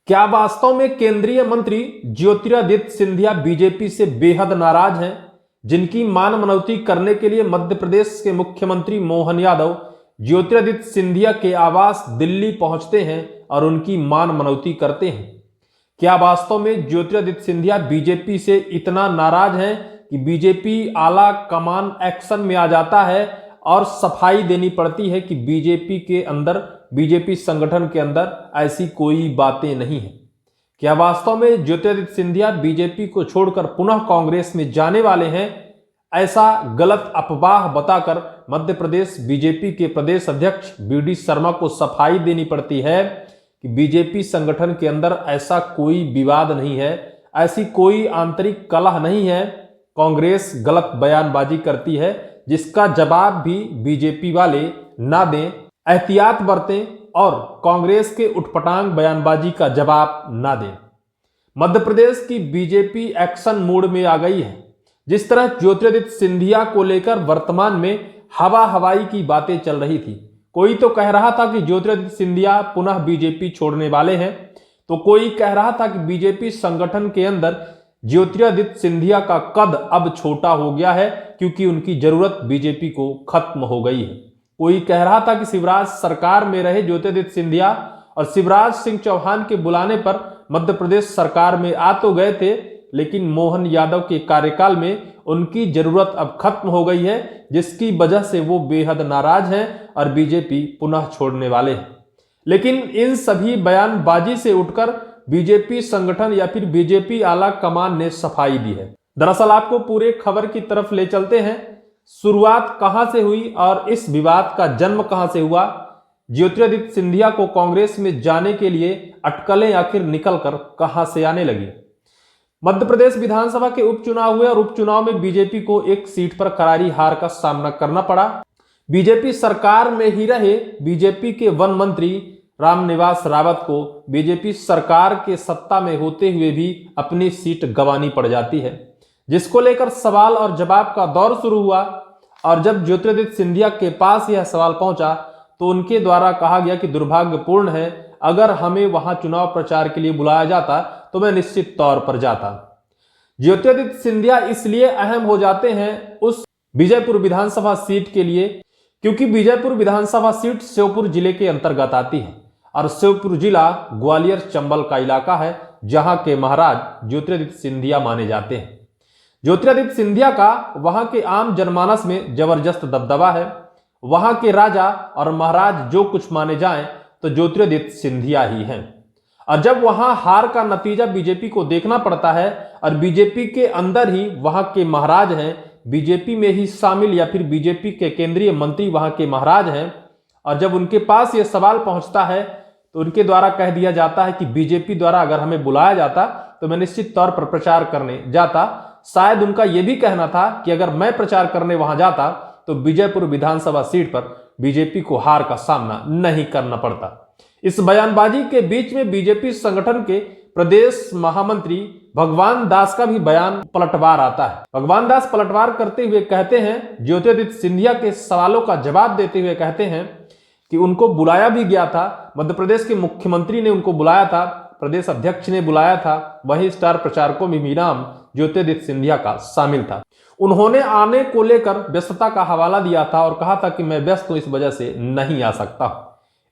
क्या वास्तव में केंद्रीय मंत्री ज्योतिरादित्य सिंधिया बीजेपी से बेहद नाराज हैं, जिनकी मान मनौती करने के लिए मध्य प्रदेश के मुख्यमंत्री मोहन यादव ज्योतिरादित्य सिंधिया के आवास दिल्ली पहुंचते हैं और उनकी मान मनौती करते हैं? क्या वास्तव में ज्योतिरादित्य सिंधिया बीजेपी से इतना नाराज हैं कि बीजेपी आला कमान एक्शन में आ जाता है और सफाई देनी पड़ती है कि बीजेपी संगठन के अंदर ऐसी कोई बातें नहीं है? क्या वास्तव में ज्योतिरादित्य सिंधिया बीजेपी को छोड़कर पुनः कांग्रेस में जाने वाले हैं? ऐसा गलत अफवाह बताकर मध्य प्रदेश बीजेपी के प्रदेश अध्यक्ष बीडी शर्मा को सफाई देनी पड़ती है कि बीजेपी संगठन के अंदर ऐसा कोई विवाद नहीं है, ऐसी कोई आंतरिक कलह नहीं है। कांग्रेस गलत बयानबाजी करती है, जिसका जवाब भी बीजेपी वाले ना दें, एहतियात बरतें और कांग्रेस के उटपटांग बयानबाजी का जवाब ना दें। मध्य प्रदेश की बीजेपी एक्शन मोड में आ गई है। जिस तरह ज्योतिरादित्य सिंधिया को लेकर वर्तमान में हवा हवाई की बातें चल रही थी, कोई तो कह रहा था कि ज्योतिरादित्य सिंधिया पुनः बीजेपी छोड़ने वाले हैं, तो कोई कह रहा था कि बीजेपी संगठन के अंदर ज्योतिरादित्य सिंधिया का कद अब छोटा हो गया है क्योंकि उनकी जरूरत बीजेपी को खत्म हो गई है। कोई कह रहा था कि शिवराज सरकार में रहे ज्योतिरादित्य सिंधिया और शिवराज सिंह चौहान के बुलाने पर मध्य प्रदेश सरकार में आ तो गए थे, लेकिन मोहन यादव के कार्यकाल में उनकी जरूरत अब खत्म हो गई है, जिसकी वजह से वो बेहद नाराज हैं और बीजेपी पुनः छोड़ने वाले हैं। लेकिन इन सभी बयानबाजी से उठकर बीजेपी संगठन या फिर बीजेपी आला कमान ने सफाई दी है। दरअसल आपको पूरे खबर की तरफ ले चलते हैं। शुरुआत कहां से हुई और इस विवाद का जन्म कहां से हुआ? ज्योतिरादित्य सिंधिया को कांग्रेस में जाने के लिए अटकलें आखिर निकलकर कहां से आने लगी? मध्य प्रदेश विधानसभा के उपचुनाव हुए और उपचुनाव में बीजेपी को एक सीट पर करारी हार का सामना करना पड़ा। बीजेपी सरकार में ही रहे बीजेपी के वन मंत्री रामनिवास रावत को बीजेपी सरकार के सत्ता में होते हुए भी अपनी सीट गंवानी पड़ जाती है, जिसको लेकर सवाल और जवाब का दौर शुरू हुआ। और जब ज्योतिरादित्य सिंधिया के पास यह सवाल पहुंचा तो उनके द्वारा कहा गया कि दुर्भाग्यपूर्ण है, अगर हमें वहां चुनाव प्रचार के लिए बुलाया जाता तो मैं निश्चित तौर पर जाता। ज्योतिरादित्य सिंधिया इसलिए अहम हो जाते हैं उस विजयपुर विधानसभा सीट के लिए क्योंकि विजयपुर विधानसभा सीट श्योपुर जिले के अंतर्गत आती है और श्योपुर जिला ग्वालियर चंबल का इलाका है, जहां के महाराज ज्योतिरादित्य सिंधिया माने जाते हैं। ज्योतिरादित्य सिंधिया का वहां के आम जनमानस में जबरदस्त दबदबा है। वहां के राजा और महाराज जो कुछ माने जाएं तो ज्योतिरादित्य सिंधिया ही हैं। और जब वहां हार का नतीजा बीजेपी को देखना पड़ता है और बीजेपी के अंदर ही वहां के महाराज हैं, बीजेपी में ही शामिल या फिर बीजेपी के केंद्रीय मंत्री वहां के महाराज हैं, और जब उनके पास यह सवाल पहुंचता है तो उनके द्वारा कह दिया जाता है कि बीजेपी द्वारा अगर हमें बुलाया जाता तो मैं निश्चित तौर पर प्रचार करने जाता। शायद उनका यह भी कहना था कि अगर मैं प्रचार करने वहां जाता तो विजयपुर विधानसभा सीट पर बीजेपी को हार का सामना नहीं करना पड़ता। इस बयानबाजी के बीच में बीजेपी संगठन के प्रदेश महामंत्री भगवान दास का भी बयान पलटवार आता है। भगवान दास पलटवार करते हुए कहते हैं, ज्योतिरादित्य सिंधिया के सवालों का जवाब देते हुए कहते हैं कि उनको बुलाया भी गया था, मध्य प्रदेश के मुख्यमंत्री ने उनको बुलाया था, प्रदेश अध्यक्ष ने बुलाया था, वहीं स्टार प्रचारकों में भी नाम ज्योतिरादित्य सिंधिया का शामिल था। उन्होंने आने को लेकर व्यस्तता का हवाला दिया था और कहा था कि मैं व्यस्त हूं, इस वजह से नहीं आ सकता।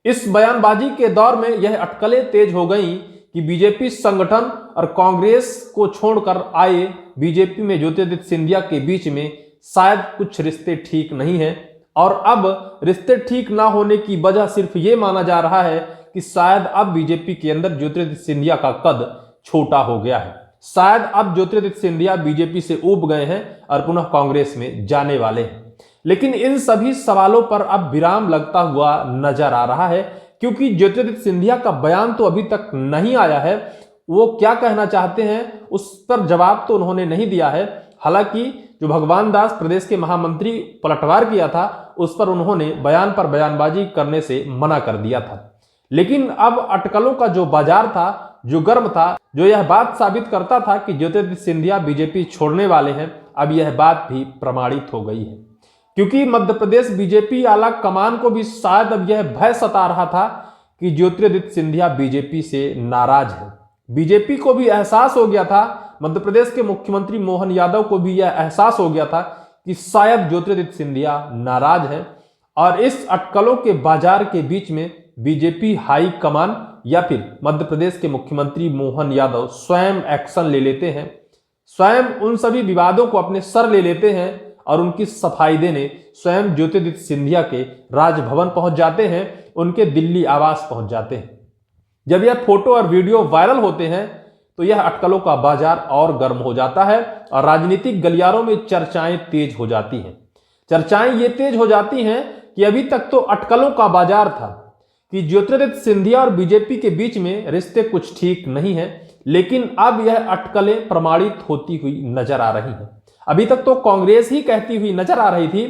इस बयानबाजी के दौर में यह अटकलें तेज हो गई कि बीजेपी संगठन और कांग्रेस को छोड़कर आए बीजेपी में ज्योतिरादित्य सिंधिया के बीच में शायद कुछ रिश्ते ठीक नहीं है। और अब रिश्ते ठीक ना होने की वजह सिर्फ ये माना जा रहा है कि शायद अब बीजेपी के अंदर ज्योतिरादित्य सिंधिया का कद छोटा हो गया है। शायद अब ज्योतिरादित्य सिंधिया बीजेपी से ऊब गए हैं और पुनः कांग्रेस में जाने वाले हैं। लेकिन इन सभी सवालों पर अब विराम लगता हुआ नजर आ रहा है, क्योंकि ज्योतिरादित्य सिंधिया का बयान तो अभी तक नहीं आया है। वो क्या कहना चाहते हैं उस पर जवाब तो उन्होंने नहीं दिया है। हालांकि जो भगवान दास प्रदेश के महामंत्री पलटवार किया था, उस पर उन्होंने बयान पर बयानबाजी करने से मना कर दिया था। लेकिन अब अटकलों का जो बाजार था, जो गर्म था, जो यह बात साबित करता था कि ज्योतिरादित्य सिंधिया बीजेपी छोड़ने वाले हैं, अब यह बात भी प्रमाणित हो गई है। क्योंकि मध्य प्रदेश बीजेपी आला कमान को भी शायद अब यह भय सता रहा था कि ज्योतिरादित्य सिंधिया बीजेपी से नाराज है। बीजेपी को भी एहसास हो गया था, मध्य प्रदेश के मुख्यमंत्री मोहन यादव को भी यह एहसास हो गया था कि शायद ज्योतिरादित्य सिंधिया नाराज है, और इस अटकलों के बाजार के बीच में बीजेपी हाई कमान या फिर मध्य प्रदेश के मुख्यमंत्री मोहन यादव स्वयं एक्शन ले लेते हैं, स्वयं उन सभी विवादों को अपने सर ले लेते हैं और उनकी सफाई देने स्वयं ज्योतिरादित्य सिंधिया के राजभवन पहुंच जाते हैं, उनके दिल्ली आवास पहुंच जाते हैं। जब यह फोटो और वीडियो वायरल होते हैं तो यह अटकलों का बाजार और गर्म हो जाता है और राजनीतिक गलियारों में चर्चाएं तेज हो जाती हैं। चर्चाएं ये तेज हो जाती हैं कि अभी तक तो अटकलों का बाजार था कि ज्योतिरादित्य सिंधिया और बीजेपी के बीच में रिश्ते कुछ ठीक नहीं है, लेकिन अब यह अटकलें प्रमाणित होती हुई नजर आ रही हैं। अभी तक तो कांग्रेस ही कहती हुई नजर आ रही थी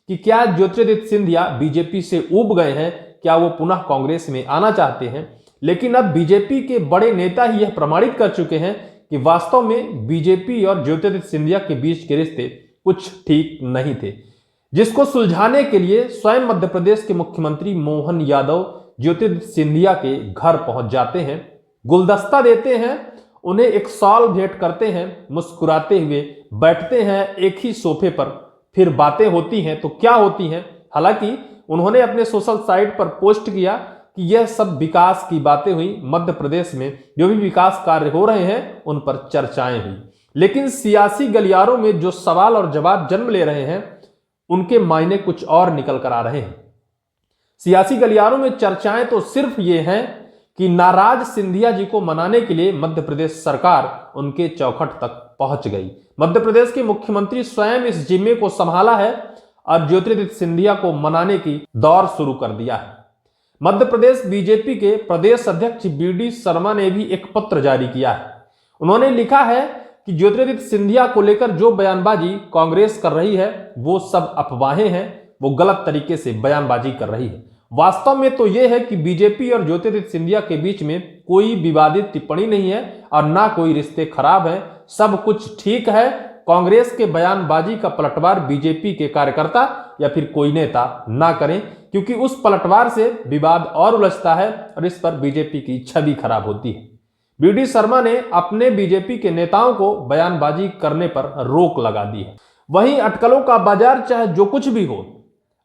कि क्या ज्योतिरादित्य सिंधिया बीजेपी से ऊब गए हैं, क्या वो पुनः कांग्रेस में आना चाहते हैं, लेकिन अब बीजेपी के बड़े नेता ही यह प्रमाणित कर चुके हैं कि वास्तव में बीजेपी और ज्योतिरादित्य सिंधिया के बीच के रिश्ते कुछ ठीक नहीं थे, जिसको सुलझाने के लिए स्वयं मध्य प्रदेश के मुख्यमंत्री मोहन यादव ज्योतिरादित्य सिंधिया के घर पहुंच जाते हैं, गुलदस्ता देते हैं, उन्हें एक शॉल भेंट करते हैं, मुस्कुराते हुए बैठते हैं एक ही सोफे पर। फिर बातें होती हैं तो क्या होती हैं, हालांकि उन्होंने अपने सोशल साइट पर पोस्ट किया कि यह सब विकास की बातें हुई, मध्य प्रदेश में जो भी विकास कार्य हो रहे हैं उन पर चर्चाएं हुई, लेकिन सियासी गलियारों में जो सवाल और जवाब जन्म ले रहे हैं उनके मायने कुछ और निकल कर आ रहे हैं। सियासी गलियारों में चर्चाएं तो सिर्फ ये हैं कि नाराज सिंधिया जी को मनाने के लिए मध्य प्रदेश सरकार उनके चौखट तक पहुंच गई। मध्य प्रदेश के मुख्यमंत्री स्वयं इस जिम्मे को संभाला है और ज्योतिरादित्य सिंधिया को मनाने की दौर शुरू कर दिया है। मध्य प्रदेश बीजेपी के प्रदेश अध्यक्ष BD शर्मा ने भी एक पत्र जारी किया है। उन्होंने लिखा है कि ज्योतिरादित्य सिंधिया को लेकर जो बयानबाजी कांग्रेस कर रही है वो सब अफवाहें हैं, वो गलत तरीके से बयानबाजी कर रही है। वास्तव में तो यह है कि बीजेपी और ज्योतिरादित्य सिंधिया के बीच में कोई विवादित टिप्पणी नहीं है और ना कोई रिश्ते खराब हैं, सब कुछ ठीक है। कांग्रेस के बयानबाजी का पलटवार बीजेपी के कार्यकर्ता या फिर कोई नेता ना करें, क्योंकि उस पलटवार से विवाद और उलझता है और इस पर बीजेपी की छवि खराब होती है। BD शर्मा ने अपने बीजेपी के नेताओं को बयानबाजी करने पर रोक लगा दी है। वहीं अटकलों का बाजार चाहे जो कुछ भी हो,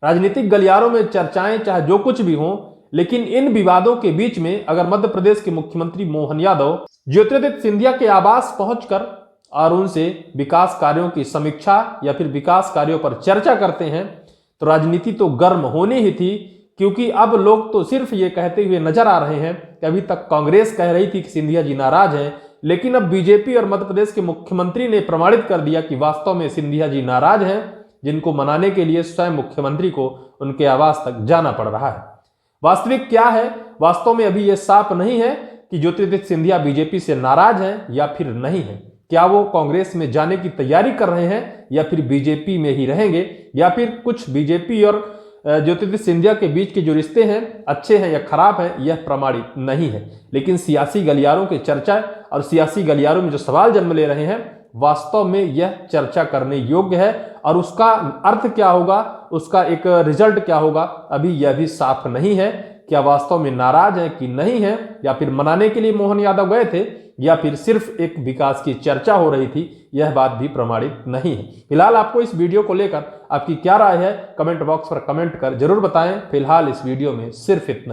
राजनीतिक गलियारों में चर्चाएं चाहे जो कुछ भी हो, लेकिन इन विवादों के बीच में अगर मध्य प्रदेश के मुख्यमंत्री मोहन यादव ज्योतिरादित्य सिंधिया के आवास पहुंचकर और उनसे विकास कार्यों की समीक्षा या फिर विकास कार्यों पर चर्चा करते हैं तो राजनीति तो गर्म होनी ही थी, क्योंकि अब लोग तो सिर्फ ये कहते हुए नजर आ रहे हैं कि अभी तक कांग्रेस कह रही थी कि सिंधिया जी नाराज हैं, लेकिन अब बीजेपी और मध्य प्रदेश के मुख्यमंत्री ने प्रमाणित कर दिया कि वास्तव में सिंधिया जी नाराज हैं, जिनको मनाने के लिए स्वयं मुख्यमंत्री को उनके आवास तक जाना पड़ रहा है। वास्तविक क्या है, वास्तव में अभी यह साफ नहीं है कि ज्योतिरादित्य सिंधिया बीजेपी से नाराज हैं या फिर नहीं है। क्या वो कांग्रेस में जाने की तैयारी कर रहे हैं या फिर बीजेपी में ही रहेंगे, या फिर कुछ बीजेपी और ज्योतिरादित्य सिंधिया के बीच के जो रिश्ते हैं अच्छे हैं या खराब हैं, यह प्रमाणित नहीं है। लेकिन सियासी गलियारों की चर्चा और सियासी गलियारों में जो सवाल जन्म ले रहे हैं वास्तव में यह चर्चा करने योग्य है, और उसका अर्थ क्या होगा, उसका एक रिजल्ट क्या होगा, अभी यह भी साफ नहीं है। क्या वास्तव में नाराज है कि नहीं है, या फिर मनाने के लिए मोहन यादव गए थे, या फिर सिर्फ एक विकास की चर्चा हो रही थी, यह बात भी प्रमाणित नहीं है। फिलहाल आपको इस वीडियो को लेकर आपकी क्या राय है, कमेंट बॉक्स पर कमेंट कर जरूर बताएं। फिलहाल इस वीडियो में सिर्फ इतना ही।